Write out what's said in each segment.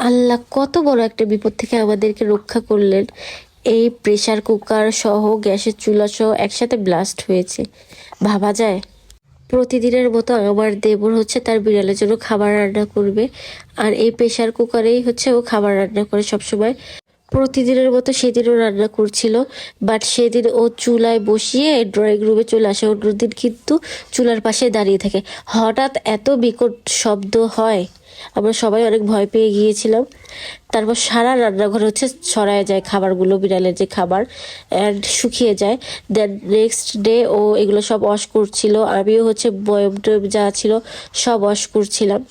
আল্লাহ কত বড় একটা বিপদ থেকে আমাদেরকে রক্ষা করলেন। এই প্রেসার কুকার সহ গ্যাসের চুলা সহ একসাথে ব্লাস্ট হয়েছে, ভাবা যায়? প্রতিদিনের মতো আমার দেবর হচ্ছে তার বিড়ালের জন্য খাবার রান্না করবে, আর এই প্রেসার কুকারেই হচ্ছে ও খাবার রান্না করে সবসময়। প্রতিদিনের মতো সেদিনও রান্না করছিল, বাট সেদিন ও চুলায় বসিয়ে ড্রয়িং রুমে চলে আসে। অন্যদিন কিন্তু চুলার পাশে দাঁড়িয়ে থাকে। হঠাৎ এত বিকট শব্দ হয়, আমরা সবাই অনেক ভয় পেয়ে গিয়েছিলাম। তারপর সারা রান্নাঘর হচ্ছে ছড়ায় যায় খাবারগুলো, বিড়ালের যে খাবার, অ্যান্ড শুকিয়ে যায়। দেন নেক্সট ডে ও এগুলো সব ওয়াশ করছিল, আমিও হচ্ছে বয়ম টয়ম যা ছিল সব ওয়াশ করছিলাম।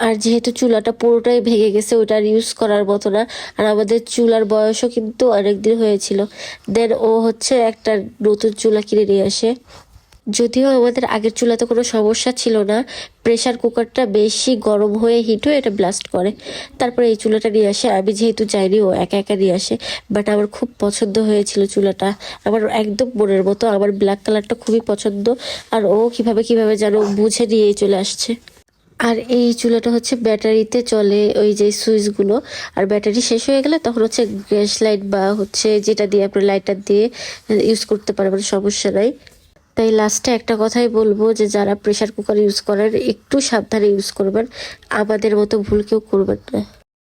আর যেহেতু চুলাটা পুরোটাই ভেঙে গেছে, ওটা আর ইউজ করার মতো না, আর আমাদের চুলার বয়সও কিন্তু অনেকদিন হয়েছিল। দেন ও হচ্ছে একটা নতুন চুলা কিনে নিয়ে আসে। যদিও আমাদের আগের চুলাতে কোনো সমস্যা ছিল না, প্রেসার কুকারটা বেশি গরম হয়ে হিট হয়ে এটা ব্লাস্ট করে। তারপরে এই চুলাটা নিয়ে আসে, আমি যেহেতু যাইনি ও একা একা নিয়ে আসে। বাট আমার খুব পছন্দ হয়েছিল চুলাটা, আমার একদম মনের মতো। আমার ব্ল্যাক কালারটা খুবই পছন্দ, আর ও কিভাবে কিভাবে যেন বুঝে নিয়ে চলে আসছে। আর এই চুলাটা হচ্ছে ব্যাটারিতে চলে, ওই যে সুইচগুলো। আর ব্যাটারি শেষ হয়ে গেলে তখন হচ্ছে গ্যাস লাইট বা হচ্ছে যেটা দিয়ে আপনি লাইটার দিয়ে ইউজ করতে পারবেন, সমস্যা নাই। তাই লাস্টে একটা কথাই বলবো যে যারা প্রেসার কুকার ইউজ করেন একটু সাবধানে ইউজ করবেন, আমাদের মতো ভুল কেউ করবেন না।